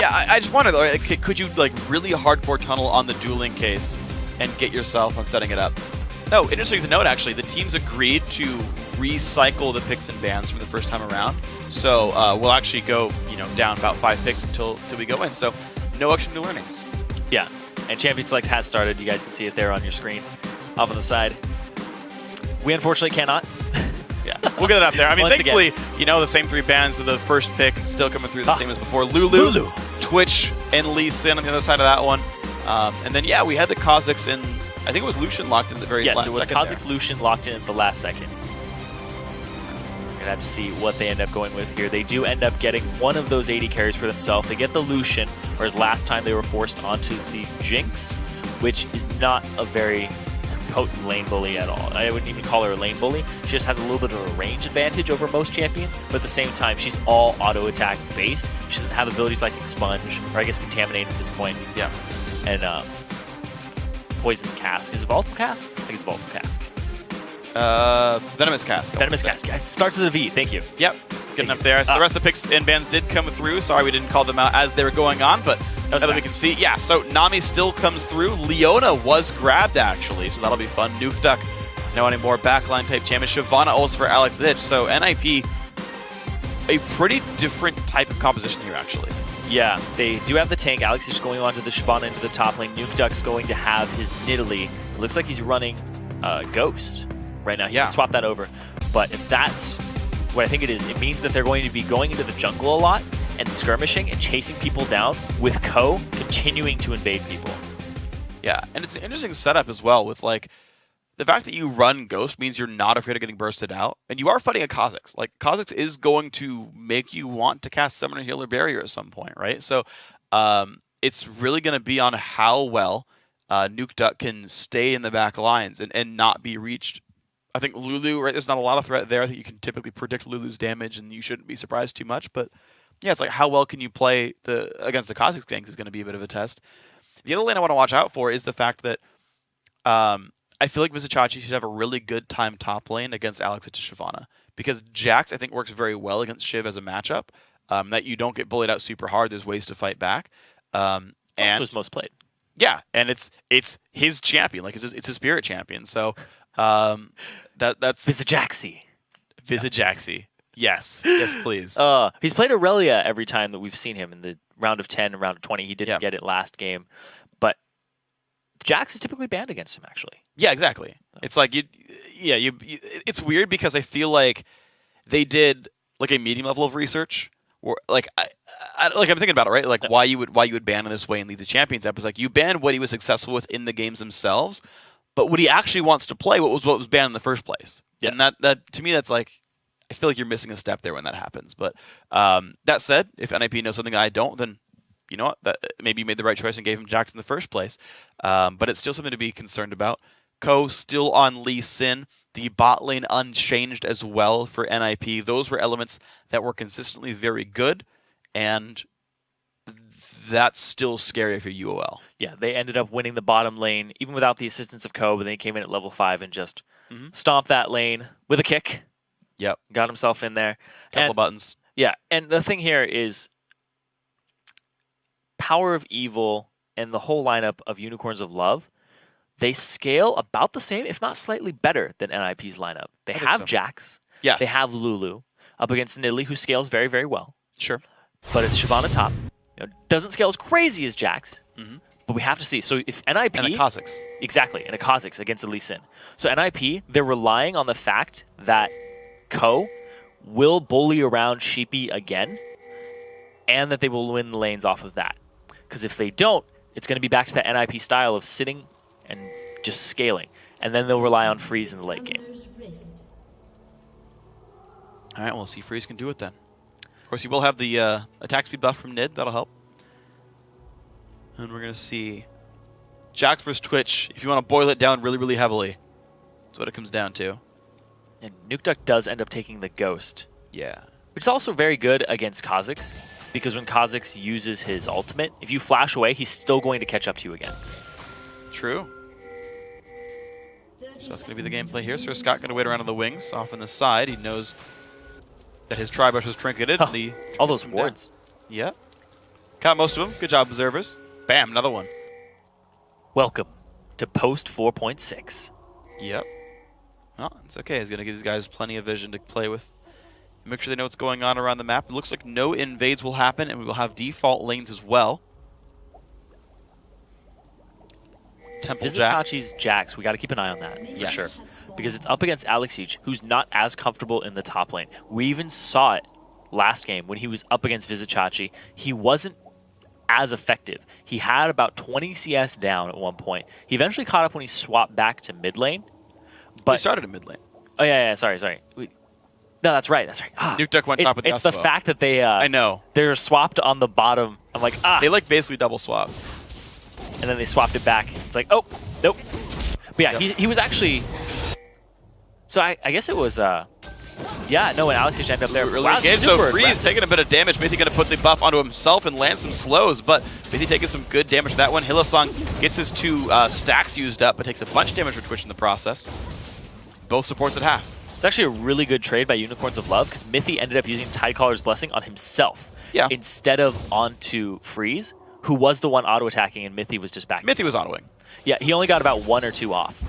Yeah, I just wondered, like, could you like really hardcore tunnel on the dueling case and get yourself on setting it up? No, interesting to note actually, the teams agreed to recycle the picks and bans from the first time around. So we'll actually go, down about 5 picks until we go in. So no extra new learnings. Yeah, and Champion Select has started. You guys can see it there on your screen, off on the side. We unfortunately cannot. Yeah, we'll get it up there. I mean, thankfully, again, the same 3 bans of the first pick still coming through the same as before. Lulu, Twitch, and Lee Sin on the other side of that one. And then, yeah, we had the Kazakhs and I think it was Lucian locked in at the very last second. Yes, it was Kazakhs Lucian locked in at the last second. We're going to have to see what they end up going with here. They do end up getting one of those 80 carries for themselves. They get the Lucian, whereas last time they were forced onto the Jinx, which is not a very potent lane bully at all. I wouldn't even call her a lane bully. She just has a little bit of a range advantage over most champions, but at the same time, she's all auto attack based. She doesn't have abilities like Expunge, or I guess Contaminate at this point. Yeah. And Poison Cask. Is it Vault of Cask? I think it's Vault of Cask. Venomous Cask. Venomous Cask. It starts with a V. Thank you. Yep. Getting up there. So the rest of the picks and bans did come through. Sorry we didn't call them out as they were going on, but now that we can see, yeah, so Nami still comes through. Leona was grabbed, actually, so that'll be fun. Nuke Duck, no anymore. Backline type champion. Shyvana ults for Alex Itch. So NIP, a pretty different type of composition here, actually. Yeah, they do have the tank. Alex is going on to the Shyvana into the top lane. Nuke Duck's going to have his Nidalee. It looks like he's running Ghost right now. He can swap that over. But if that's what I think it is, it means that they're going to be going into the jungle a lot and skirmishing and chasing people down, with Ko continuing to invade people. Yeah, and it's an interesting setup as well, with like the fact that you run Ghost means you're not afraid of getting bursted out, and you are fighting a Kazakhs. Like, Kazakhs is going to make you want to cast Summoner Healer Barrier at some point, right? So it's really going to be on how well Nuke Duck can stay in the back lines and not be reached. I think Lulu, right, there's not a lot of threat there. I think you can typically predict Lulu's damage, and you shouldn't be surprised too much, but yeah, it's like how well can you play against the Kazakhs ganks is going to be a bit of a test. The other lane I want to watch out for is the fact that I feel like Vizichachi should have a really good time top lane against Alex Itch Shyvana, because Jax, I think, works very well against Shiv as a matchup, that you don't get bullied out super hard. There's ways to fight back. It's also his most played. Yeah, and it's his champion. Like, it's his spirit champion. So that's... Vizijaxi. Vizijaxi. Yes. Yes, please. He's played Aurelia every time that we've seen him in the round of 10 and round of 20. He didn't get it last game. But Jax is typically banned against him, actually. Yeah, exactly. It's like, it's weird because I feel like they did like a medium level of research. Or like, I'm thinking about it, right? Like, why you would ban in this way and leave the champions up. It's like, you ban what he was successful with in the games themselves, but what he actually wants to play, what was banned in the first place. Yeah. And that to me, that's like, I feel like you're missing a step there when that happens. But that said, if NIP knows something I don't, then you know what? That maybe you made the right choice and gave him Jax in the first place. But it's still something to be concerned about. Ko still on Lee Sin. The bot lane unchanged as well for NIP. Those were elements that were consistently very good, and that's still scary for UOL. Yeah, they ended up winning the bottom lane, even without the assistance of Ko, but then he came in at level 5 and just stomped that lane with a kick. Yep. Got himself in there. Couple of buttons. Yeah, and the thing here is Power of Evil and the whole lineup of Unicorns of Love, they scale about the same, if not slightly better than NIP's lineup. They have Jax. Yes. They have Lulu up against Nidalee, who scales very, very well. Sure. But it's Shyvana top. Doesn't scale as crazy as Jax, but we have to see. So if NIP... And a Kazakhs. Exactly, and a Kazakhs against a Lee Sin. So NIP, they're relying on the fact that Ko will bully around Sheepy again, and that they will win the lanes off of that. Because if they don't, it's going to be back to that NIP style of sitting and just scaling. And then they'll rely on Freeze in the late game. All right, we'll see Freeze can do it then. Of course, you will have the attack speed buff from Nid. That'll help. And we're going to see Jax versus Twitch. If you want to boil it down really, really heavily, that's what it comes down to. And Nuke Duck does end up taking the Ghost. Yeah. Which is also very good against Kazakhs, because when Kazakhs uses his ultimate, if you flash away, he's still going to catch up to you again. True. So that's going to be the gameplay here. Sir Scott going to wait around on the wings, off on the side. He knows that his Tri-Brush was trinketed. All those wards. Yeah. Caught most of them. Good job, observers. Bam, another one. Welcome to Post 4.6. Yep. Oh, it's okay. He's going to give these guys plenty of vision to play with. Make sure they know what's going on around the map. It looks like no invades will happen, and we will have default lanes as well. Temple Jax. Vizicachi's Jax, we got to keep an eye on that, for sure. Because it's up against Alexic, who's not as comfortable in the top lane. We even saw it last game when he was up against Vizicachi. He wasn't as effective. He had about 20 CS down at one point. He eventually caught up when he swapped back to mid lane. But We started in mid lane. Oh, yeah, sorry. No, that's right. Nuke Duck went top with the It's the fact that they I know. They're swapped on the bottom. I'm like, They like basically double swapped. And then they swapped it back. It's like, oh, nope. But yeah, he was actually... So I guess it was... Yeah, no, when Alexic ended up there. Really wow, engaged super though. Freeze aggressive. taking a bit of damage. Mithy going to put the buff onto himself and land some slows, but Mithy taking some good damage to that one. Hylissang gets his 2 stacks used up, but takes a bunch of damage for Twitch in the process. Both supports at half. It's actually a really good trade by Unicorns of Love because Mithy ended up using Tidecaller's Blessing on himself instead of onto Freeze, who was the one auto-attacking, and Mithy was just back. Mithy was autoing. Yeah, he only got about 1 or 2 off.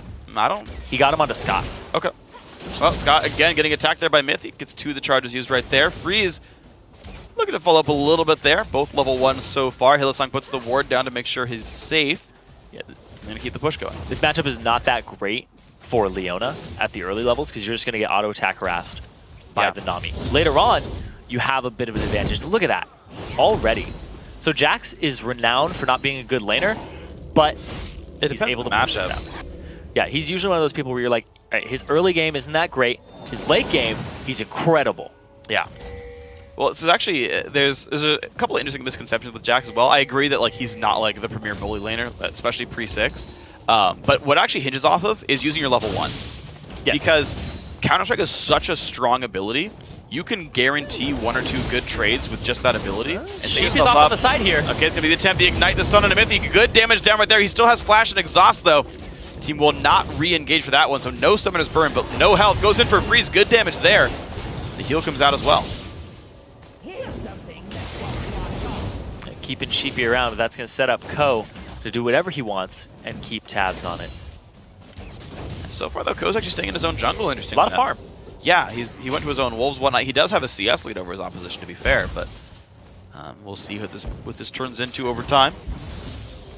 He got him onto Scott. Okay. Well, Scott, again, getting attacked there by Mithy. Gets 2 of the charges used right there. Freeze looking to follow up a little bit there. Both level 1 so far. Hylissang puts the ward down to make sure he's safe. Yeah, and to keep the push going. This matchup is not that great for Leona at the early levels because you're just going to get auto-attack harassed by the Nami. Later on, you have a bit of an advantage. Look at that. Already. So Jax is renowned for not being a good laner, but he's able to push it out. Yeah, he's usually one of those people where you're like, all right, his early game isn't that great. His late game, he's incredible. Yeah. Well, this is actually, there's a couple of interesting misconceptions with Jax as well. I agree that like he's not like the premier bully laner, especially pre-6. But what it actually hinges off of is using your level 1. Yes. Because Counter-Strike is such a strong ability, you can guarantee 1 or 2 good trades with just that ability. And She's off on the side here. Okay, it's going to be the attempt to ignite the stun on Mithy. Good damage down right there. He still has flash and exhaust though. The team will not re-engage for that one, so no summoner's burn, but no health. Goes in for a freeze. Good damage there. The heal comes out as well. Keeping Sheepy around, but that's going to set up Ko to do whatever he wants and keep tabs on it. So far, though, Ko's actually staying in his own jungle. Interesting. A lot of farm. Yeah, he went to his own wolves one night. He does have a CS lead over his opposition, to be fair, but we'll see what this turns into over time.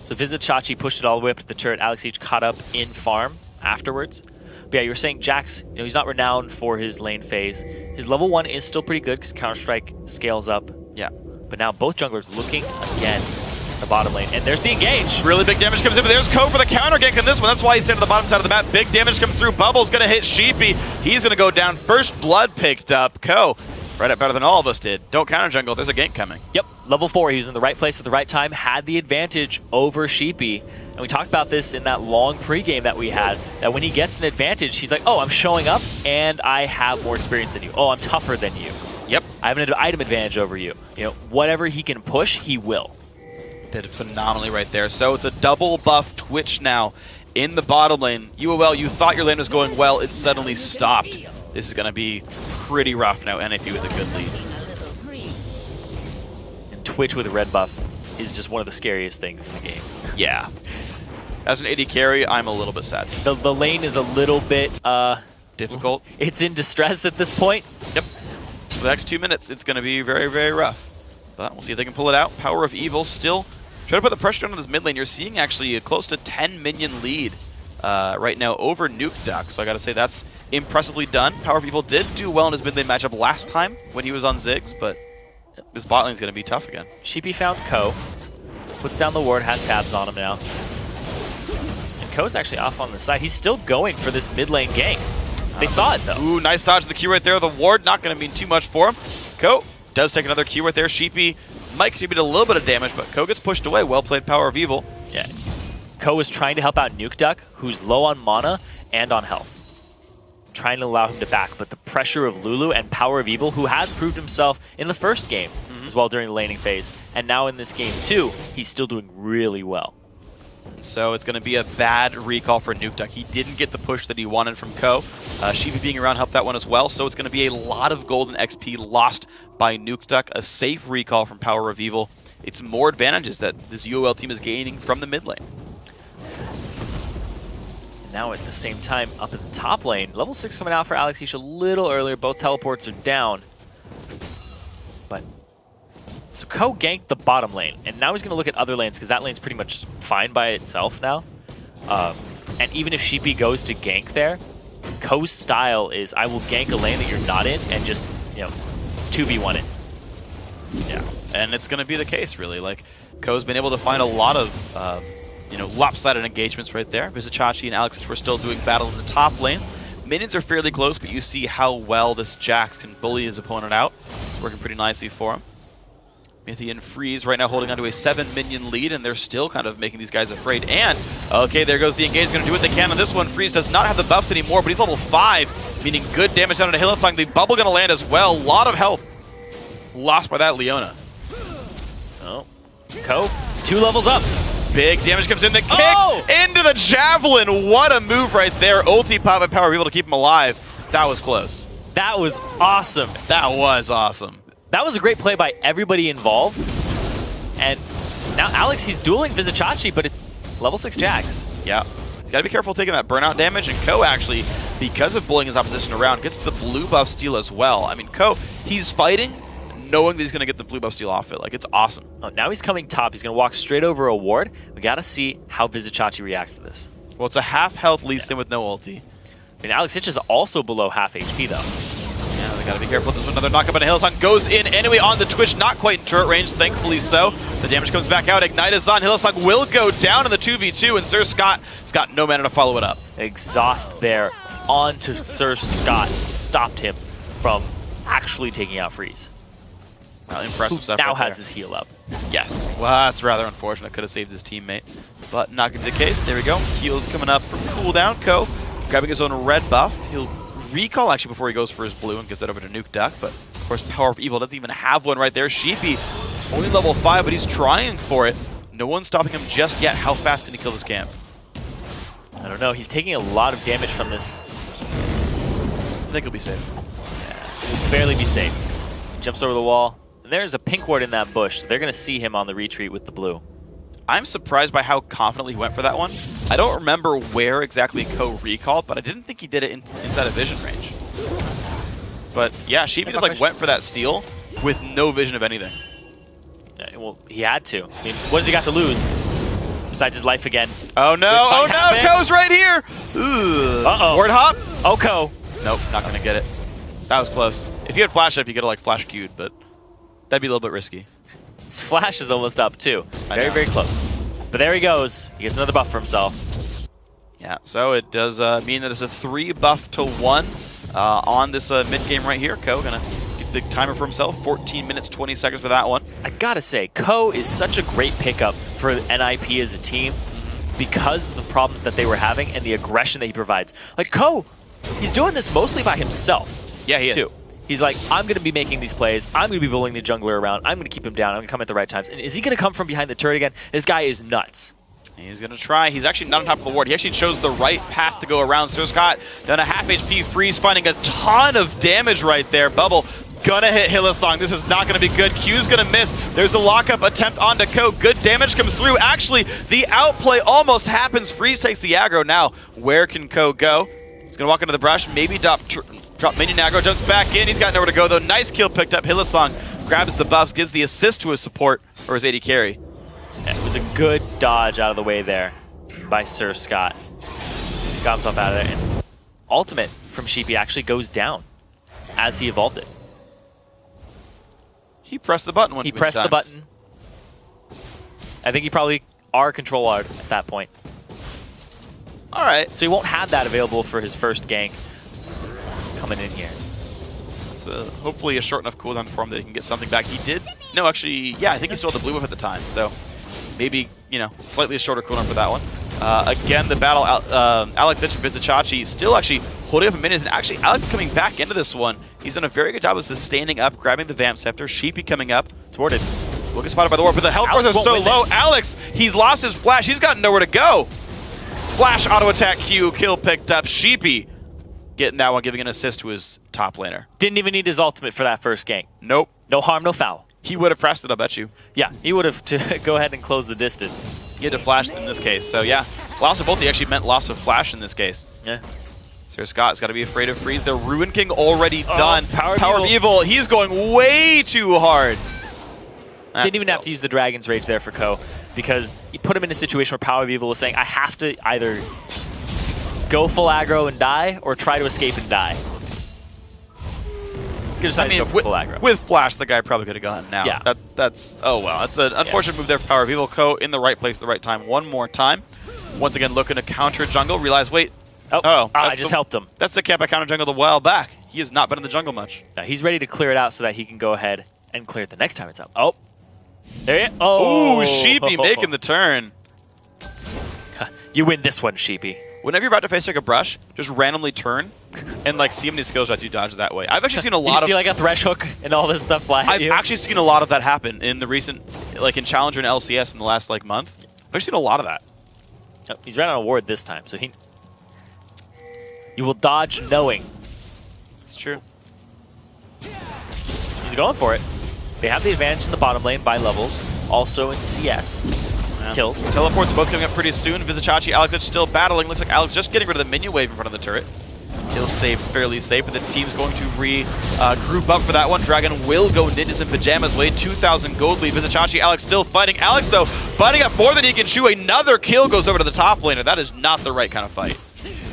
So Vizicachi pushed it all the way up to the turret. Alexic caught up in farm afterwards. But yeah, you were saying Jax, he's not renowned for his lane phase. His level 1 is still pretty good because Counter-Strike scales up. Yeah. But now both junglers looking again at the bottom lane. And there's the engage. Really big damage comes in, but there's Ko for the counter gank on this one. That's why he's standing at the bottom side of the map. Big damage comes through. Bubble's going to hit Sheepy. He's going to go down. First blood picked up. Ko, right up better than all of us did. Don't counter jungle. There's a gank coming. Yep. Level 4. He was in the right place at the right time. Had the advantage over Sheepy. And we talked about this in that long pregame that we had. That when he gets an advantage, he's like, oh, I'm showing up and I have more experience than you. Oh, I'm tougher than you. Yep. I have an item advantage over you. Whatever he can push, he will. Did it phenomenally right there. So it's a double buff Twitch now in the bottom lane. UOL, you thought your lane was going well. It suddenly stopped. This is going to be pretty rough now. NAP with a good lead. And Twitch with a red buff is just one of the scariest things in the game. Yeah. As an AD carry, I'm a little bit sad. The lane is a little bit... difficult. It's in distress at this point. Yep. For the next 2 minutes, it's going to be very, very rough. But we'll see if they can pull it out. Power of Evil still trying to put the pressure on this mid lane. You're seeing actually a close to 10 minion lead right now over Nuke Duck. So I got to say that's impressively done. Power of Evil did do well in his mid lane matchup last time when he was on Ziggs, but this bot lane is going to be tough again. Sheepy found Ko. Puts down the ward, has tabs on him now. And Ko's actually off on the side. He's still going for this mid lane gank. They saw it, though. Ooh, nice dodge of the Q right there. The ward not going to mean too much for him. Ko does take another Q right there. Sheepy might contribute a little bit of damage, but Ko gets pushed away. Well played, Power of Evil. Yeah. Ko is trying to help out Nuke Duck, who's low on mana and on health. Trying to allow him to back, but the pressure of Lulu and Power of Evil, who has proved himself in the first game as well during the laning phase, and now in this game too, he's still doing really well. So it's going to be a bad recall for Nuke Duck. He didn't get the push that he wanted from Ko. Sheepy being around helped that one as well. So it's going to be a lot of golden XP lost by Nuke Duck. A safe recall from Power of Evil. it's more advantages that this UOL team is gaining from the mid lane. Now at the same time, up at the top lane, level 6 coming out for Alex Ish a little earlier. Both teleports are down. But so Ko ganked the bottom lane, and now he's going to look at other lanes because that lane's pretty much fine by itself now. And even if Sheepy goes to gank there, Ko's style is I will gank a lane that you're not in and just, 2v1 it. Yeah, and it's going to be the case, really. Like, Ko's been able to find a lot of, lopsided engagements right there. Vizichachi and Alex were still doing battle in the top lane. Minions are fairly close, but you see how well this Jax can bully his opponent out. It's working pretty nicely for him. Mythi and Freeze right now holding onto a 7-minion lead, and they're still kind of making these guys afraid. And, okay, there goes the engage. Going to do what they can on this one. Freeze does not have the buffs anymore, but he's level 5, meaning good damage down to Hillsong. The bubble going to land as well. A lot of health lost by that Leona. Oh, Ko, 2 levels up. Big damage comes in. The kick into the javelin. What a move right there. Ulti pop and power able to keep him alive. That was close. That was awesome. That was awesome. That was a great play by everybody involved. And now Alex, he's dueling Vizichachi, but it's level 6 Jax. Yeah. He's got to be careful taking that burnout damage. And Ko actually, because of bullying his opposition around, gets the blue buff steal as well. I mean, Ko, he's fighting knowing that he's going to get the blue buff steal off it. Like, it's awesome. Oh, now he's coming top. He's going to walk straight over a ward. We got to see how Vizichachi reacts to this. Well, it's a half health Lee Sin with no ulti. I mean, Alex Itch is also below half HP, though. Yeah, they got to be careful. There's another knock up on Hillsong. Goes in anyway on the Twitch. Not quite in turret range, thankfully so. The damage comes back out. Ignite is on. Hillsong will go down in the 2v2, and Sir Scott has got no mana to follow it up. Exhaust there onto Sir Scott. Stopped him from actually taking out Freeze. Impressive stuff. Now right has there. his heal up. Yes. Well, that's rather unfortunate. Could have saved his teammate, but not going to be the case. There we go. Heals coming up from cooldown. Ko grabbing his own red buff. He'll recall actually before he goes for his blue and gives that over to Nuke Duck. But of course, Power of Evil doesn't even have one right there. Sheepy only level 5, but he's trying for it. No one's stopping him just yet. How fast can he kill this camp? I don't know. He's taking a lot of damage from this. I think he'll be safe. Yeah, he'll barely be safe. Jumps over the wall. There's a pink ward in that bush, so they're going to see him on the retreat with the blue. I'm surprised by how confidently he went for that one. I don't remember where exactly Ko recalled, but I didn't think he did it inside of vision range. But yeah, Sheepy just like went for that steal with no vision of anything. Well, he had to. I mean, what has he got to lose? Besides his life again. Oh no, oh no, Ko's right here! Ugh. Uh-oh. Ward hop? Oh, Ko. Nope, not gonna get it. That was close. If you had flash up, you could have like flash queued, but that'd be a little bit risky. His flash is almost up too. Very, very close. But there he goes. He gets another buff for himself. Yeah, so it does mean that it's a 3 buff to 1 on this mid game right here. Ko gonna get the timer for himself. 14 minutes, 20 seconds for that one. I gotta say, Ko is such a great pickup for NIP as a team because of the problems that they were having and the aggression that he provides. Like Ko, he's doing this mostly by himself. Yeah, he is. Too. He's like, I'm going to be making these plays. I'm going to be bullying the jungler around. I'm going to keep him down. I'm going to come at the right times. And is he going to come from behind the turret again? This guy is nuts. He's going to try. He's actually not on top of the ward. He actually chose the right path to go around. So Scott down a half HP. Freeze finding a ton of damage right there. Bubble gonna hit Hillsong. This is not going to be good. Q's going to miss. There's a lockup attempt onto Ko. Good damage comes through. Actually, the outplay almost happens. Freeze takes the aggro. Now, where can Ko go? He's going to walk into the brush. Maybe drop minion aggro, jumps back in. He's got nowhere to go, though. Nice kill picked up. Hillsong grabs the buffs, gives the assist to his support, or his AD carry. And it was a good dodge out of the way there by Sir Scott. He got himself out of there. And ultimate from Sheepy actually goes down as he evolved it. He pressed the button when he pressed the button. I think he probably R control art at that point. All right. So he won't have that available for his first gank coming in here. It's hopefully a short enough cooldown for him that he can get something back. He did. No, actually, yeah, I think he still had the blue buff at the time. So maybe, slightly a shorter cooldown for that one. Again, the battle, Alex Itch and Vizichachi still actually holding up a minute. And actually, Alex is coming back into this one. He's done a very good job of sustaining up, grabbing the Vamp Scepter. Sheepy coming up. Thwarted. Will get spotted by the ward, but the health bar is so low. Alex, he's lost his flash. He's got nowhere to go. Flash auto attack Q, kill picked up. Sheepy getting that one, giving an assist to his top laner. Didn't even need his ultimate for that first gank. Nope. No harm, no foul. He would have pressed it, I bet you. Yeah, he would have to go ahead and close the distance. He had to flash in this case. So yeah, loss of ulti actually meant loss of flash in this case. Yeah. Sir Scott's got to be afraid of freeze. The Ruin King already done. Power of Evil. He's going way too hard. Didn't even have to use the Dragon's Rage there for Ko, because you put him in a situation where Power of Evil was saying, I have to either go full aggro and die, or try to escape and die. I mean, with Flash, the guy probably could have gotten now. Yeah. That's oh well. That's an unfortunate move there for Power of Evil. Ko in the right place at the right time one more time. Once again, looking to counter jungle. Realize, wait. I just helped him. That's the camp I counter jungled a while back. He has not been in the jungle much. No, he's ready to clear it out so that he can go ahead and clear it the next time it's up. Oh. There you Oh. Ooh, Sheepy making the turn. You win this one, Sheepy. Whenever you're about to face like a brush, just randomly turn and like see how many skill shots you dodge that way. I've actually seen a lot you see like a thresh hook and all this stuff fly at you? I've actually seen a lot of that happen in the recent, like in Challenger and LCS in the last like month. I've actually seen a lot of that. Oh, he's ran on a ward this time, so you will dodge knowing. It's true. He's going for it. They have the advantage in the bottom lane by levels, also in CS. Kills. Teleports both coming up pretty soon. Vizicachi, Alex still battling. Looks like Alex just getting rid of the minion wave in front of the turret. He'll stay fairly safe, but the team's going to group up for that one. Dragon will go Ninjas and Pyjamas way. 2,000 gold lead. Vizicachi, Alex still fighting. Alex, though, biting up more than he can chew. Another kill goes over to the top laner. That is not the right kind of fight.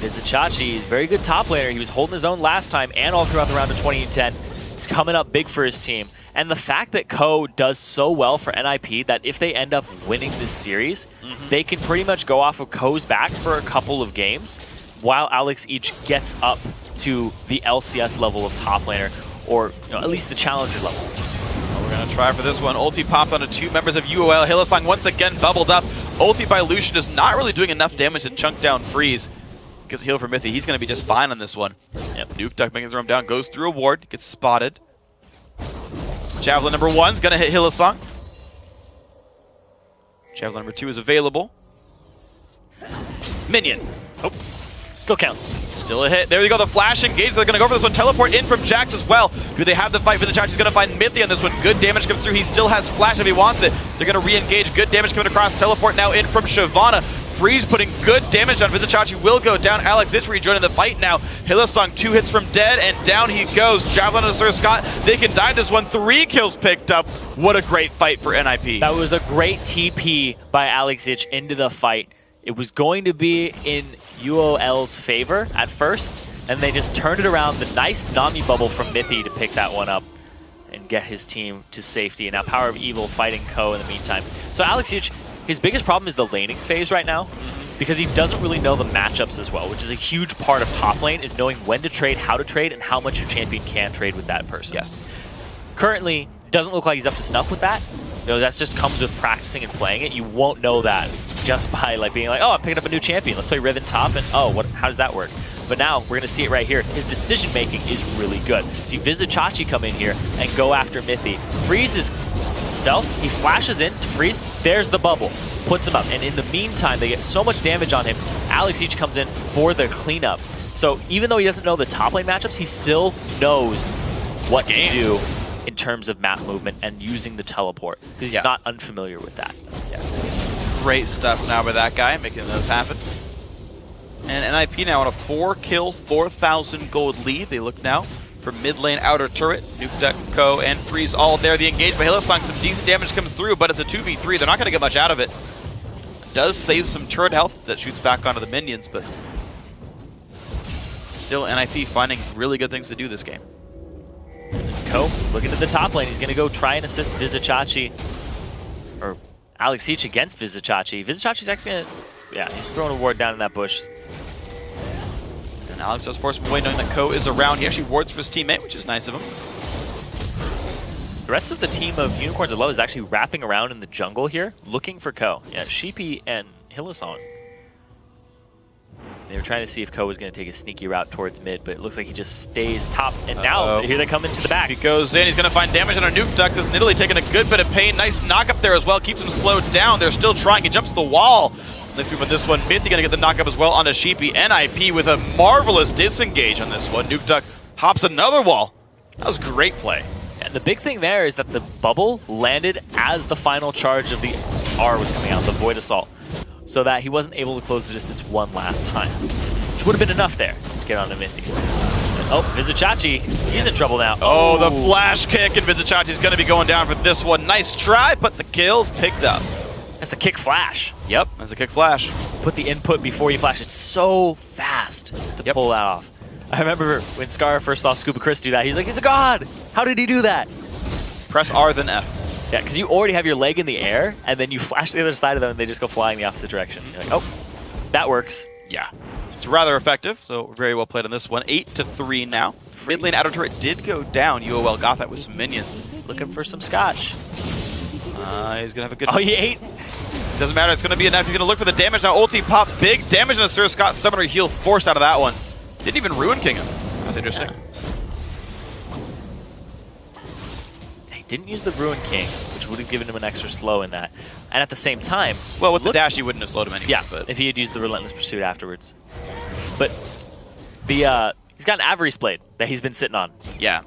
Vizicachi is very good top laner. He was holding his own last time and all throughout the round of 20 and 10. He's coming up big for his team. And the fact that Ko does so well for NIP that if they end up winning this series, they can pretty much go off of Ko's back for a couple of games while Alex each gets up to the LCS level of top laner, or at least the challenger level. Well, we're going to try for this one. Ulti popped onto two members of UOL. Hylissang once again bubbled up. Ulti by Lucian is not really doing enough damage to chunk down Freeze. Gets heal for Mithy. He's going to be just fine on this one. Yep, Nuke Duck making his roam down, goes through a ward, gets spotted. Javelin number 1's going to hit Hylissang. Javelin number 2 is available. Minion. Oh, still counts. Still a hit. There you go, the flash engage. They're going to go for this one. Teleport in from Jax as well. Do they have the fight? Vizicachi's going to find Mithy on this one. Good damage comes through. He still has flash if he wants it. They're going to re-engage. Good damage coming across. Teleport now in from Shyvana. Freeze putting good damage on. Vizicachi will go down. Alex Itch rejoining the fight now. Hylissang 2 hits from dead, and down he goes. Javelin and Sir Scott, they can die this one. 3 kills picked up. What a great fight for NIP. That was a great TP by Alex Itch into the fight. It was going to be in UOL's favor at first, and they just turned it around. The nice Nami bubble from Mithy to pick that one up and get his team to safety. And now Power of Evil fighting Ko in the meantime. So Alex Itch, his biggest problem is the laning phase right now, because he doesn't really know the matchups as well, which is a huge part of top lane, is knowing when to trade, how to trade, and how much your champion can trade with that person. Yes. Currently, doesn't look like he's up to snuff with that. That just comes with practicing and playing it. You won't know that just by being like, oh, I'm picking up a new champion. Let's play Riven top, and oh, how does that work? But now we're going to see it right here. His decision making is really good. See Vizicachi come in here and go after Mithy. Freeze is stealth. He flashes in to Freeze. There's the bubble. Puts him up. And in the meantime, they get so much damage on him. Alex Itch comes in for the cleanup. So even though he doesn't know the top lane matchups, he still knows what to do in terms of map movement and using the teleport, because he's not unfamiliar with that. Yeah. Great stuff now by that guy, making those happen. And NIP now on a 4-kill, 4,000 gold lead. They look now for mid lane outer turret. Nuke Duck, Ko, and Freeze all there. The engage by Hylissang, some decent damage comes through, but it's a 2v3. They're not going to get much out of it. Does save some turret health that shoots back onto the minions, but still NIP finding really good things to do this game. Ko looking at the top lane. He's going to go try and assist Vizicachi, or Alex Itch against Vizicachi. Vizicachi's actually going to, yeah, he's throwing a ward down in that bush. And Alex does force him away knowing that Ko is around. He actually wards for his teammate, which is nice of him. The rest of the team of Unicorns of Love is actually wrapping around in the jungle here, looking for Ko. Yeah, Sheepy and Hylissang. They were trying to see if Ko was going to take a sneaky route towards mid, but it looks like he just stays top. And now, here they come into the back. He goes in, he's going to find damage on a Nuke Duck. This is Italy taking a good bit of pain. Nice knock up there as well, keeps him slowed down. They're still trying, he jumps the wall. Let's move on this one. Mithy going to get the knock up as well onto Sheepy. NIP with a marvelous disengage on this one. Nuke Duck hops another wall. That was great play. And the big thing there is that the bubble landed as the final charge of the R was coming out, the Void Assault, so that he wasn't able to close the distance one last time, which would have been enough there to get onto Mithy. Oh, Vizicachi, he's in trouble now. Oh, the flash kick, and Vizicachi's going to be going down for this one. Nice try, but the kill's picked up. That's the kick flash. Yep, that's a kick flash. Put the input before you flash. It's so fast to pull that off. I remember when Scar first saw Scuba Chris do that, he's like, he's a god! How did he do that? Press R then F. Yeah, because you already have your leg in the air, and then you flash to the other side of them, and they just go flying the opposite direction. You're like, oh, that works. Yeah. It's rather effective, so very well played on this one. 8-3 now. Mid lane outer turret did go down. UOL got that with some minions. Looking for some scotch. He's going to have a good... Oh, he ate? Doesn't matter. It's going to be a knife. He's going to look for the damage. Now ulti pop. Big damage on a Sir Scott Summoner heal forced out of that one. Didn't even ruin King him. That's interesting. He didn't use the Ruin King, which would have given him an extra slow in that. And at the same time... Well, with the dash, he wouldn't have slowed him anyway. Yeah, but if he had used the Relentless Pursuit afterwards. But the he's got an Avarice Blade that he's been sitting on. Yeah.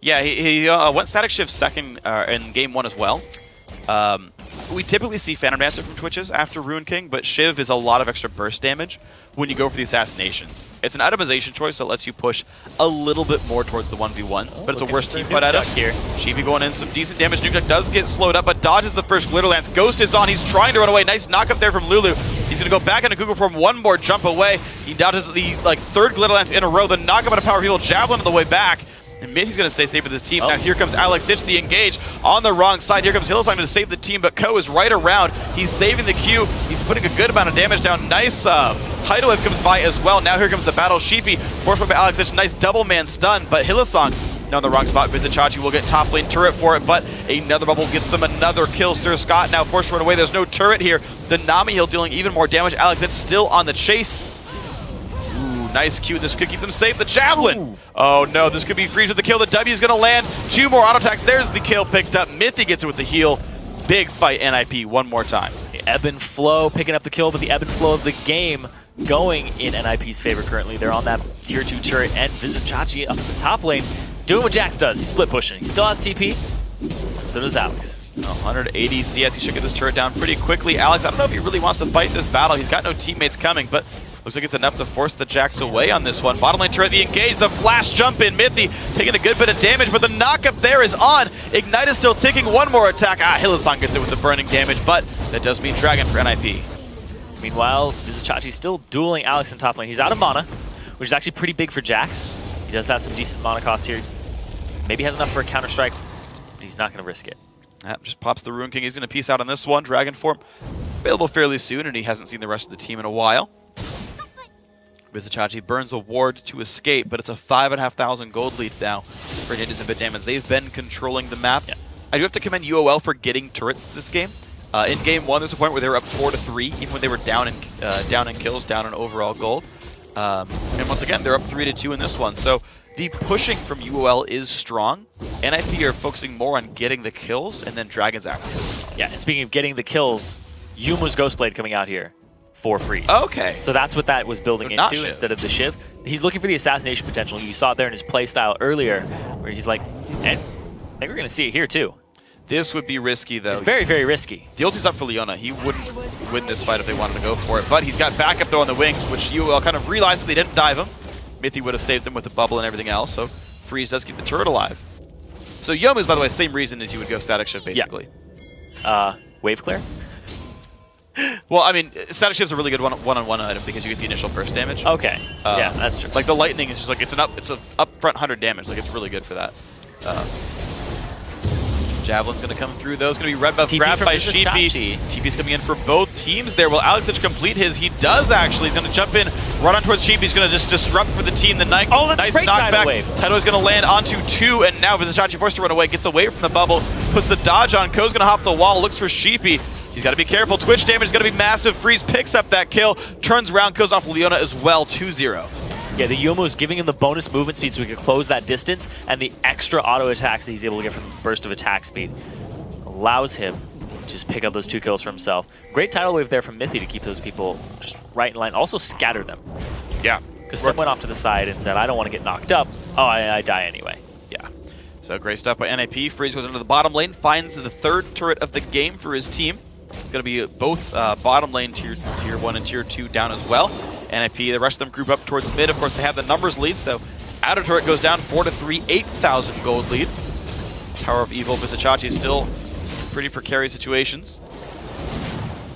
Yeah, he went Static Shift second in game 1 as well. We typically see Phantom Dancer from Twitches after Ruin King, but Shiv is a lot of extra burst damage when you go for the assassinations. It's an itemization choice that lets you push a little bit more towards the 1v1s, but it's a worse team fight item. Here. Sheepy going in, some decent damage. Nuke Duck does get slowed up, but dodges the first Glitter Lance. Ghost is on, he's trying to run away. Nice knock up there from Lulu. He's going to go back into Google form, one more jump away. He dodges the third Glitter Lance in a row, the knock up on a Power Heal Javelin on the way back. And Mithy's going to stay safe with his team. Now here comes Alex Hitch, the engage on the wrong side. Here comes Hillsong to save the team, but Ko is right around. He's saving the Q. He's putting a good amount of damage down. Nice tidal wave comes by as well. Now here comes the battle. Sheepy forced by Alex Hitch. Nice double man stun, but Hillsong now in the wrong spot. Vizicachi will get top lane turret for it, but another bubble gets them another kill. Sir Scott now forced to run away. There's no turret here. The Nami heal dealing even more damage. Alex Hitch still on the chase. Nice Q. This could keep them safe. The Javelin. Ooh. Oh no, this could be Freeze with the kill. The W is going to land. 2 more auto attacks. There's the kill picked up. Mithy gets it with the heal. Big fight NIP one more time. The ebb and flow picking up the kill, but the ebb and flow of the game going in NIP's favor currently. They're on that tier 2 turret, and Vizicachi up at the top lane doing what Jax does. He's split pushing. He still has TP. So does Alex. 180 CS. He should get this turret down pretty quickly. Alex, I don't know if he really wants to fight this battle. He's got no teammates coming, but looks like it's enough to force the Jax away on this one. Bottom lane turret, the engage, the flash jump in. Mithy taking a good bit of damage, but the knock up there is on. Ignite is still ticking. One more attack. Hillsong gets it with the burning damage, but that does mean Dragon for NIP. Meanwhile, Vizicachi still dueling Alex in top lane. He's out of mana, which is actually pretty big for Jax. He does have some decent mana costs here. Maybe has enough for a counter strike, but he's not going to risk it. That just pops the Ruin King. He's going to peace out on this one. Dragon form available fairly soon, and he hasn't seen the rest of the team in a while. Vizicachi burns a ward to escape, but it's a 5,500 gold lead now for Ninjas and Pyjamas. They've been controlling the map. Yeah. I do have to commend UOL for getting turrets this game. In game 1, there's a point where they were up 4-3, even when they were down in kills, down in overall gold. And once again, they're up 3-2 in this one. So the pushing from UOL is strong. NIP are focusing more on getting the kills, and then Dragons afterwards. Yeah, and speaking of getting the kills, Yumu's Ghostblade coming out here for free. Okay. So that's what that was building into instead of the Shiv. He's looking for the assassination potential. You saw it there in his playstyle earlier, where he's like, and I think we're going to see it here too. This would be risky, though. It's very, very risky. The ulti's up for Leona. He wouldn't win this fight if they wanted to go for it, but he's got backup, though, on the wings, which UOL kind of realized that they didn't dive him. Mithy would have saved him with the bubble and everything else, so Freeze does keep the turret alive. So Yomu's, by the way, same reason as you would go Static Shift, basically. Yeah. Wave Clear? Well, I mean, Static Shift's a really good one-on-one item because you get the initial burst damage. Okay. Yeah, that's true. Like the lightning is just like it's an upfront 100 damage. Like it's really good for that. Javelin's going to come through, though. It's going to be red buff grabbed by Sheepy. TP's coming in for both teams there. Will Alex Hitch complete his? He does, actually. He's going to jump in, run on towards Sheepy. He's going to just disrupt for the team. The nice knockback. Tidal is going to land onto 2, and now Vizicachi forced to run away. Gets away from the bubble, puts the dodge on. Ko's going to hop the wall, looks for Sheepy. He's got to be careful. Twitch damage is going to be massive. Freeze picks up that kill, turns around, goes off Leona as well, 2-0. Yeah, the Yomu is giving him the bonus movement speed so he can close that distance, and the extra auto attacks that he's able to get from the burst of attack speed allows him to just pick up those 2 kills for himself. Great tidal wave there from Mithy to keep those people just right in line. Also scatter them. Yeah. Because Sim went off to the side and said, I don't want to get knocked up. Oh, I die anyway. Yeah. So great stuff by NIP. Freeze goes into the bottom lane, finds the third turret of the game for his team. It's going to be both bottom lane tier 1 and tier 2 down as well. NIP, the rest of them group up towards mid. Of course, they have the numbers lead, so outer turret goes down 4-3, 8,000 gold lead. Power of Evil, Vizichachi still pretty precarious situations.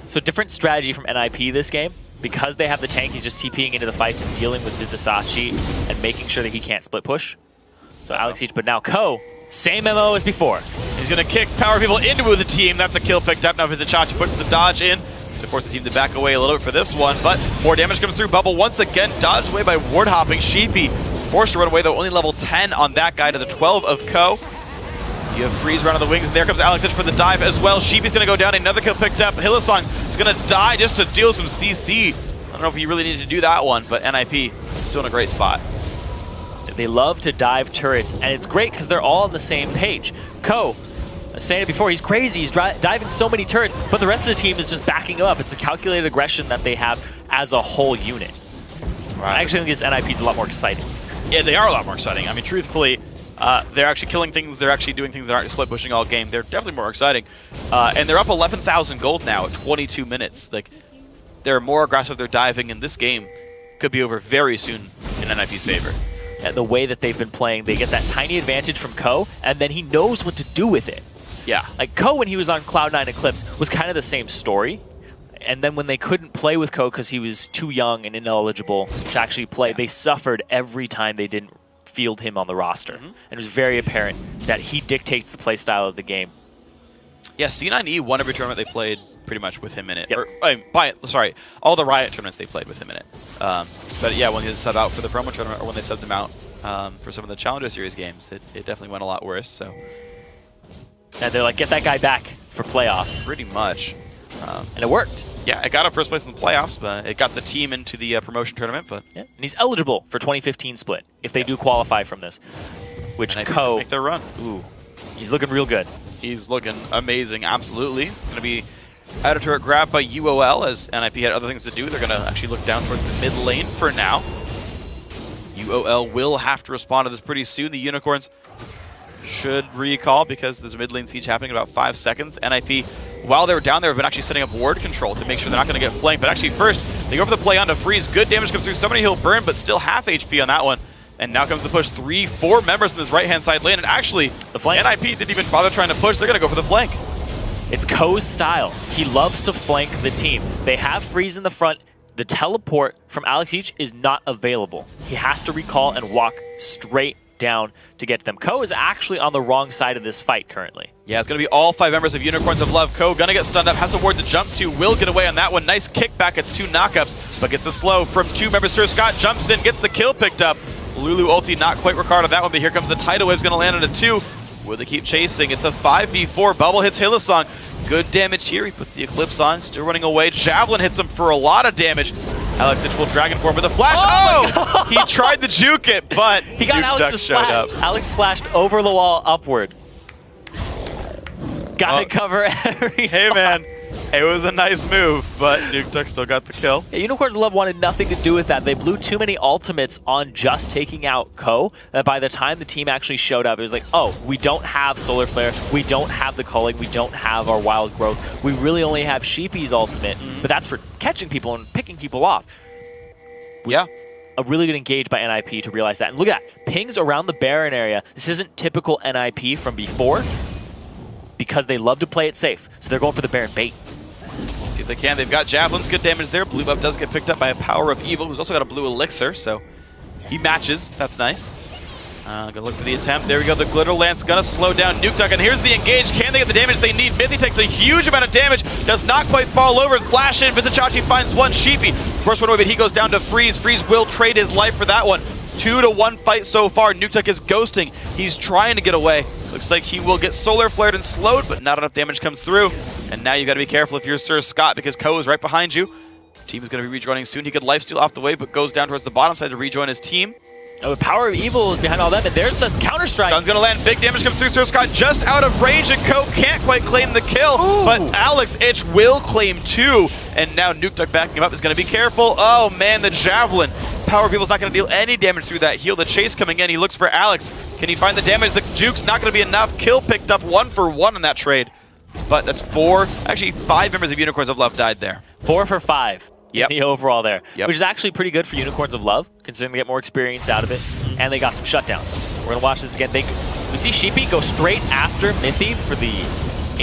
So different strategy from NIP this game. Because they have the tank, he's just TPing into the fights and dealing with Vizichachi and making sure that he can't split push. So Alex Siege, but now Ko, same MO as before. He's going to kick Power People into the team. That's a kill picked up. Now Vizichachi puts the dodge in. He's going to force the team to back away a little bit for this one, but more damage comes through. Bubble once again dodged away by ward hopping. Sheepy forced to run away, though only level 10 on that guy to the 12 of Ko. You have Freeze around on the wings, and there comes Alex Siege for the dive as well. Sheepy's going to go down. Another kill picked up. Hylissang is going to die just to deal some CC. I don't know if he really needed to do that one, but NIP still in a great spot. They love to dive turrets, and it's great because they're all on the same page. Ko, I was saying it before, he's crazy. He's diving so many turrets, but the rest of the team is just backing him up. It's the calculated aggression that they have as a whole unit. Right. I actually think this NIP is a lot more exciting. Yeah, they are a lot more exciting. I mean, truthfully, they're actually killing things. They're actually doing things that aren't split pushing all game. They're definitely more exciting. And they're up 11,000 gold now at 22 minutes. Like, they're more aggressive. They're diving, and this game could be over very soon in NIP's favor. And the way that they've been playing, they get that tiny advantage from Ko, and then he knows what to do with it. Yeah. Like, Ko, when he was on Cloud9 Eclipse, was kind of the same story. And then when they couldn't play with Ko because he was too young and ineligible to actually play, they suffered every time they didn't field him on the roster. And it was very apparent that he dictates the play style of the game. Yeah, C9E won every tournament they played pretty much with him in it. Yep. Or, all the Riot tournaments they played with him in it. But yeah, when he was subbed out for the promo tournament, or when they subbed him out for some of the Challenger Series games, it definitely went a lot worse. So. And they're like, get that guy back for playoffs. Pretty much. And it worked. Yeah, it got him first place in the playoffs, but it got the team into the promotion tournament. But yeah. And he's eligible for 2015 split if they do qualify from this. Which Ko make their run. Ooh, he's looking real good. He's looking amazing. Absolutely. It's going to be outer turret grab by UOL as NIP had other things to do. They're going to actually look down towards the mid lane for now. UOL will have to respond to this pretty soon. The Unicorns should recall because there's a mid lane siege happening in about 5 seconds. NIP, while they were down there, have been actually setting up ward control to make sure they're not going to get flanked. But actually first, they go for the play onto Freeze. Good damage comes through. Somebody he'll burn, but still half HP on that one. And now comes the push. 3-4 members in this right-hand side lane. And actually, the flank. NIP didn't even bother trying to push. They're going to go for the flank. It's Ko's style. He loves to flank the team. They have Freeze in the front. The teleport from Alex Siege is not available. He has to recall and walk straight down to get to them. Ko is actually on the wrong side of this fight currently. Yeah, it's going to be all 5 members of Unicorns of Love. Ko gonna get stunned up, has a ward to jump to, will get away on that one. Nice kickback, it's 2 knockups, but gets a slow from 2 members. Sir Scott jumps in, gets the kill picked up. Lulu ulti not quite required on that one, but here comes the tidal wave's going to land on a 2. Will they keep chasing? It's a 5v4. Bubble hits Hylissang. Good damage here. He puts the Eclipse on, still running away. Javelin hits him for a lot of damage. Alex Siege will Dragon Form with a flash. Oh! He tried to juke it, but he got Alex's flash. Alex flashed over the wall upward. Gotta cover every spot. Hey man, it was a nice move, but Nuke still got the kill. Yeah, Unicorns Love wanted nothing to do with that. They blew too many ultimates on just taking out Ko that by the time the team actually showed up, it was like, oh, we don't have Solar Flare, we don't have the culling, we don't have our Wild Growth. We really only have Sheepy's ultimate, but that's for catching people and picking people off. Yeah. A really good engage by NIP to realize that. And look at that, pings around the Baron area. This isn't typical NIP from before because they love to play it safe. So they're going for the Baron bait. See if they can. They've got Javelins, good damage there. Blue buff does get picked up by a Power of Evil, who's also got a blue elixir, so he matches. That's nice. Gonna look for the attempt. There we go. The Glitter Lance gonna slow down Nuke, and here's the engage. Can they get the damage they need? Mithy takes a huge amount of damage. Does not quite fall over. Flash in. Vizichachi finds one. Sheepy. First one away, but he goes down to Freeze. Freeze will trade his life for that one. 2-to-1 fight so far. Nuke is ghosting. He's trying to get away. Looks like he will get solar flared and slowed, but not enough damage comes through. And now you got to be careful if you're Sir Scott because Ko is right behind you. Team is going to be rejoining soon. He could lifesteal off the wave, but goes down towards the bottom side to rejoin his team. Oh, Power of Evil is behind all them, and there's the counter-strike. Stun's gonna land, big damage comes through, Sir Scott just out of range, and Ko can't quite claim the kill, but Alex Ich will claim 2, and now Nuke Duck backing him up is gonna be careful. Oh man, the Javelin. Power of Evil's not gonna deal any damage through that heal. The chase coming in, he looks for Alex. Can he find the damage? The juke's not gonna be enough. Kill picked up 1 for 1 in that trade. But that's 4, actually 5 members of Unicorns of Love died there. 4 for 5. Yep. The overall there, yep. Which is actually pretty good for Unicorns of Love, considering they get more experience out of it, and they got some shutdowns. We're gonna watch this again. We see Sheepy go straight after Mithy for the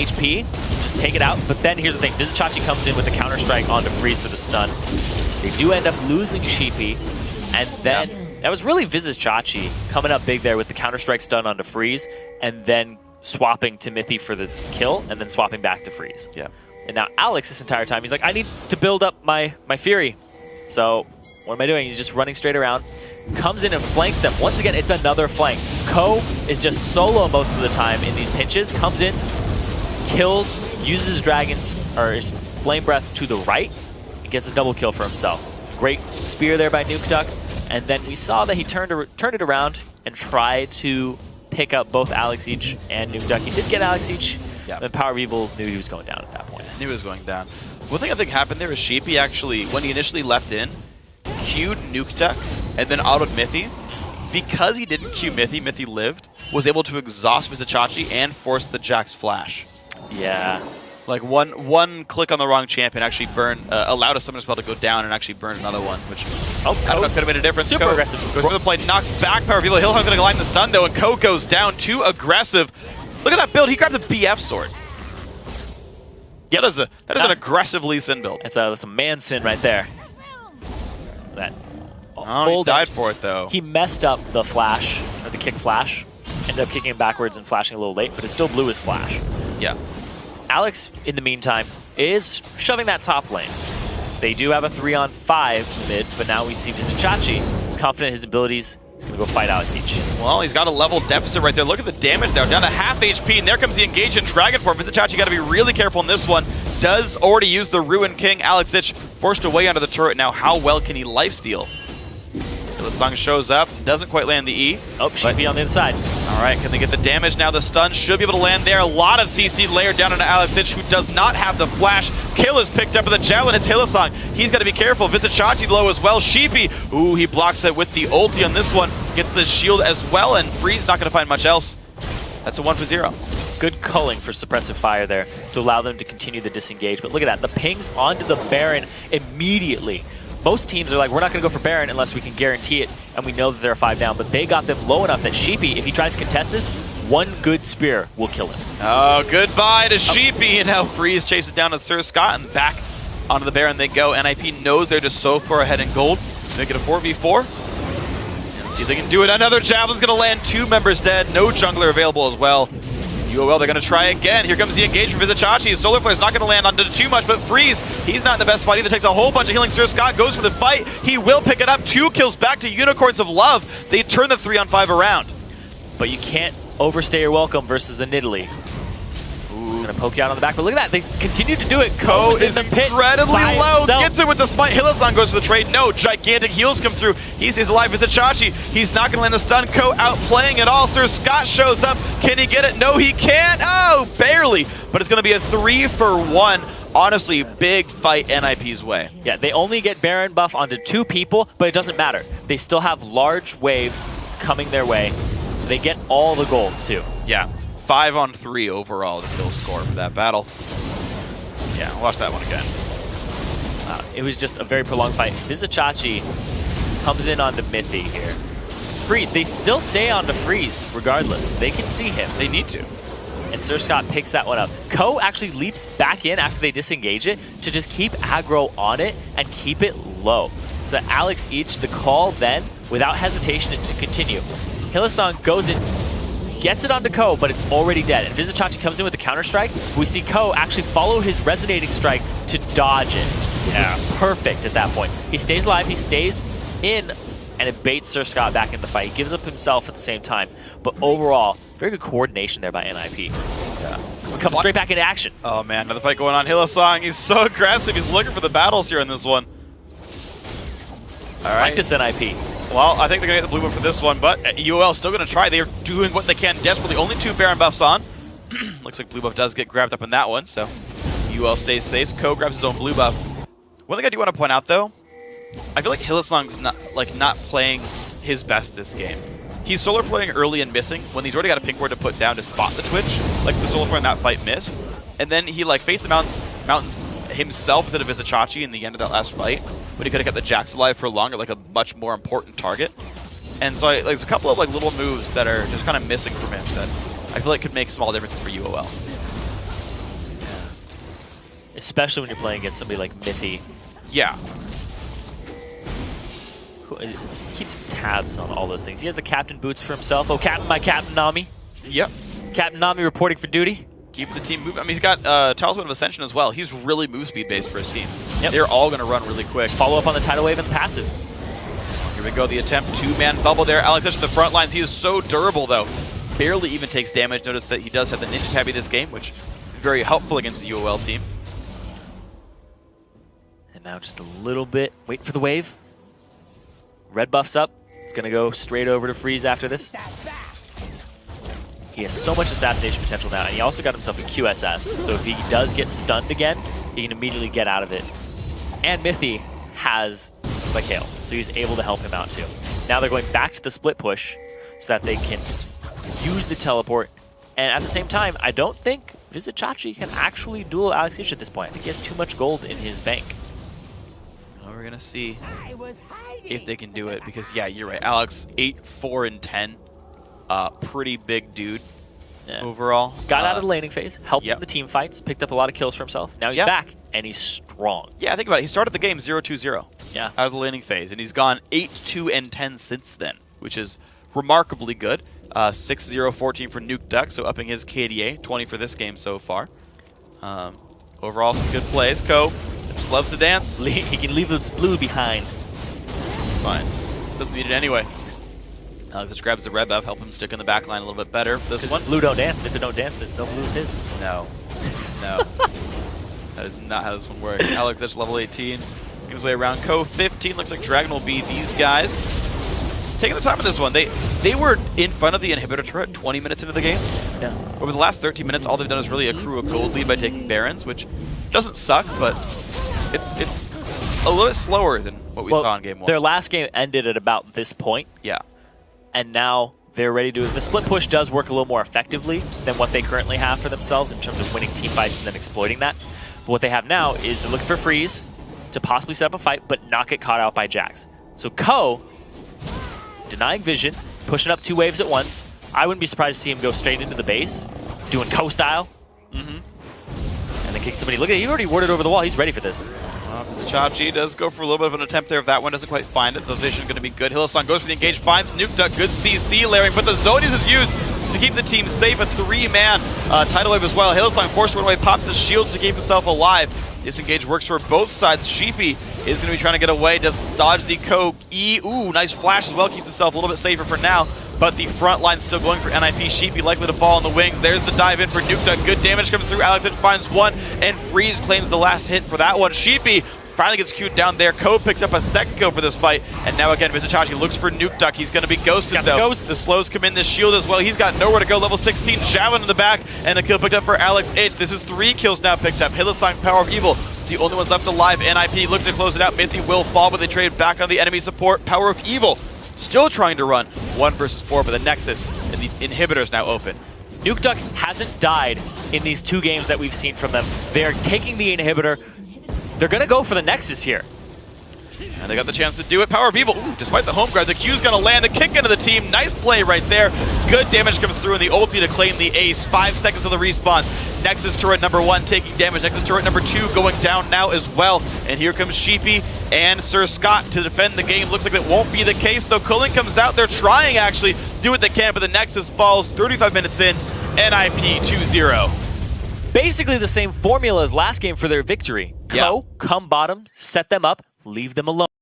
HP, just take it out. But then here's the thing: Vizichachi comes in with the counter strike onto Freeze for the stun. They do end up losing Sheepy, and then that was really Vizichachi coming up big there with the counter strike stun onto Freeze, and then swapping to Mithy for the kill, and then swapping back to Freeze. Yeah. And now Alex, this entire time, he's like, I need to build up my Fury. So what am I doing? He's just running straight around. Comes in and flanks them. Once again, it's another flank. Ko is just solo most of the time in these pinches. Comes in, kills, uses Dragons, or his Flame Breath to the right, and gets a double kill for himself. Great spear there by Nuke Duck. And then we saw that he turned it around and tried to pick up both Alex Ich and Nuke Duck. He did get Alex Ich. Yeah. And Power of Evil knew he was going down at that point. Knew he was going down. One thing I think happened there is Sheepy actually, when he initially left in, queued Nuke Duck and then autoed Mithy. Because he didn't queue Mithy, Mithy lived, was able to exhaust Vizichachi and force the Jax flash. Yeah. Like one click on the wrong champion actually allowed a summoner spell to go down and actually burn another one, which I don't know if could have made a difference. Super aggressive. Goes through the play, knocks back Power of Evil. Hillhound's going to line the stun though, and Ko goes down. Too aggressive. Look at that build. He grabbed the BF sword. Yeah, that is an aggressive Lee Sin build. That's a man sin right there. That. Oh, he died for it though. He messed up the flash, or the kick flash. Ended up kicking him backwards and flashing a little late, but it still blew his flash. Yeah. Alex, in the meantime, is shoving that top lane. They do have a 3-on-5 mid, but now we see Vizichachi is confident in his abilities. He's going to go fight Alex Ich. Well, he's got a level deficit right there. Look at the damage there. Down to half HP, and there comes the engage in Dragon Form. Vizichachi got to be really careful in this one. Does already use the Ruin King. Alex Ich forced away onto the turret. Now, how well can he lifesteal? The song shows up, doesn't quite land the E. Oh, should be on the inside. All right, can they get the damage now? The stun should be able to land there. A lot of CC layered down into Alex Ich, who does not have the flash. Kill is picked up with the javelin. It's Hillsong. He's got to be careful. Vizichachi low as well. Sheepy, ooh, he blocks it with the ulti on this one. Gets the shield as well, and Freeze not going to find much else. That's a 1-for-0. Good culling for suppressive fire there to allow them to continue the disengage. But look at that, the pings onto the Baron immediately. Most teams are like, we're not going to go for Baron unless we can guarantee it, and we know that they're 5 down. But they got them low enough that Sheepy, if he tries to contest this, one good spear will kill him. Oh, goodbye to Sheepy, and now Freeze chases down to Sir Scott, and back onto the Baron they go. NIP knows they're just so far ahead in gold. Make it a 4v4. And see if they can do it. Another Javelin's going to land. 2 members dead. No jungler available as well. UOL, they're going to try again. Here comes the engage from Vizichachi. Solar Flare's not going to land onto too much, but Freeze, he's not in the best spot either. Takes a whole bunch of healing. Sir Scott goes for the fight. He will pick it up. 2 kills back to Unicorns of Love. They turn the 3-on-5 around. But you can't overstay your welcome versus a Nidalee. He's going to poke you out on the back, but look at that. They continue to do it. Ko is in the pit incredibly low. himself. Gets it with the smite. Hillsong goes for the trade. No, gigantic heals come through. He stays alive with Vizichachi. He's not going to land the stun. Ko outplaying it all. Sir Scott shows up. Can he get it? No, he can't. Oh, barely. But it's going to be a 3-for-1. Honestly, big fight NIP's way. Yeah, they only get Baron buff onto 2 people, but it doesn't matter. They still have large waves coming their way. They get all the gold, too. Yeah. 5-on-3 overall the kill score for that battle. Yeah, watch that one again. It was just a very prolonged fight. Vizichachi comes in onto Mithy here. Freeze, they still stay onto Freeze regardless. They can see him. They need to. And Sir Scott picks that one up. Ko actually leaps back in after they disengage it to just keep aggro on it and keep it low. So Alex Ich, the call then, without hesitation, is to continue. Hillsong goes in, gets it onto Ko, but it's already dead. And Vizichachi comes in with the counter-strike. We see Ko actually follow his resonating strike to dodge it. It's perfect at that point. He stays alive, he stays in, and it baits Sir Scott back in the fight. He gives up himself at the same time. But overall, very good coordination there by NIP. Yeah. Comes straight back into action. Oh man, another fight going on. Hillsong, he's so aggressive. He's looking for the battles here in this one. All I right. like this NIP. Well, I think they're going to get the blue one for this one, but UOL still going to try. They're doing what they can desperately. Only 2 Baron buffs on. Looks like blue buff does get grabbed up in that one, so UOL stays safe. Ko grabs his own blue buff. One thing I do want to point out, though, I feel like Hillsong's not playing his best this game. He's solar flaring early and missing when he's already got a pink ward to put down to spot the Twitch. Like the solar flare in that fight missed. And then he faced the mountains himself instead of Vizichachi in the end of that last fight, when he could have kept the Jax alive for longer, like a much more important target. And so there's a couple of little moves that are just kind of missing from him that I feel like could make small differences for UOL. Yeah. Especially when you're playing against somebody like Mithy. Yeah. Who keeps tabs on all those things. He has the captain boots for himself. Oh, Captain, my Captain Nami. Yep. Captain Nami reporting for duty. Keep the team moving. I mean, he's got Talisman of Ascension as well. He's really move speed based for his team. Yep. They're all going to run really quick. Follow up on the tidal wave and the passive. Here we go, the attempt. 2-man bubble there. Alex to the front lines. He is so durable, though. Barely even takes damage. Notice that he does have the Ninja Tabby this game, which is very helpful against the UOL team. And now just a little bit. Wait for the wave. Red buff's up. It's going to go straight over to Freeze after this. He has so much assassination potential now, and he also got himself a QSS. So if he does get stunned again, he can immediately get out of it. And Mithy has Chaos, so he's able to help him out too. Now they're going back to the split push so that they can use the teleport. And at the same time, I don't think Vizichachi can actually duel Alex Ish at this point. I think he has too much gold in his bank. Well, we're going to see if they can do it, because yeah, you're right. Alex, 8, 4, and 10. Pretty big dude overall. Got out of the laning phase, helped in the team fights, picked up a lot of kills for himself. Now he's back, and he's strong. Yeah, think about it. He started the game 0-2-0 out of the laning phase, and he's gone 8, 2, and 10 since then, which is remarkably good. 6-0, 14 for Nuke Duck, so upping his KDA, 20 for this game so far. Overall, some good plays. Ko just loves to dance. He can leave this blue behind. It's fine. Doesn't need it anyway. Alex just grabs the red buff, help him stick in the back line a little bit better. This one, blue don't dance, and if it don't dance, there's no blue of his. No. No. That is not how this one works. Alex that's level 18. Making his way around. Ko 15. Looks like Dragon will be these guys. Taking the time with this one. They were in front of the inhibitor turret 20 minutes into the game. Yeah. Over the last 13 minutes, all they've done is really accrue a gold lead by taking Barons, which doesn't suck, but it's a little bit slower than what we saw in game 1. Their last game ended at about this point. Yeah. And now they're ready to do it. The split push does work a little more effectively than what they currently have for themselves in terms of winning team fights and then exploiting that. But what they have now is they're looking for Freeze to possibly set up a fight, but not get caught out by Jax. So Ko, denying vision, pushing up 2 waves at once. I wouldn't be surprised to see him go straight into the base, doing Ko style. And then kick somebody. Look at it, he already warded over the wall. He's ready for this. Vizichachi does go for a little bit of an attempt there. If that one doesn't quite find it, the vision going to be good. Hillsong goes for the engage, finds Nuke Duck. Good CC layering, but the Zodius is used to keep the team safe. A 3-man tidal wave as well. Hillsong forced one away, pops the shields to keep himself alive. Disengage works for both sides. Sheepy is going to be trying to get away, does dodge the Ko E. Ooh, nice flash as well. Keeps himself a little bit safer for now. But the front line still going for NIP. Sheepy likely to fall on the wings. There's the dive in for Nuke Duck. Good damage comes through. Alex finds one, and Freeze claims the last hit for that one. Sheepy finally gets queued down there. Ko picks up a second kill for this fight. And now again, Vizichachi looks for Nuke Duck. He's going to be ghosted though. The slows come in, the shield as well. He's got nowhere to go. Level 16, Javelin in the back, and a kill picked up for Alex H. This is 3 kills now picked up. Hillsong, Power of Evil, the only ones left alive. NIP look to close it out. Mithy will fall, but they trade back on the enemy support. Power of Evil still trying to run 1 versus 4, but the Nexus and the inhibitor is now open. Nuke Duck hasn't died in these 2 games that we've seen from them. They are taking the inhibitor. They're going to go for the Nexus here. And they got the chance to do it. Power of Evil, ooh, despite the home guard, the Q's going to land. The kick into the team. Nice play right there. Good damage comes through in the ulti to claim the ace. 5 seconds of the respawns. Nexus turret number 1 taking damage. Nexus turret number 2 going down now as well. And here comes Sheepy and Sir Scott to defend the game. Looks like that won't be the case, though. Culling comes out. They're trying, actually, do what they can, but the Nexus falls 35 minutes in. NIP 2-0. Basically the same formula as last game for their victory. Ko, come bottom, set them up, leave them alone.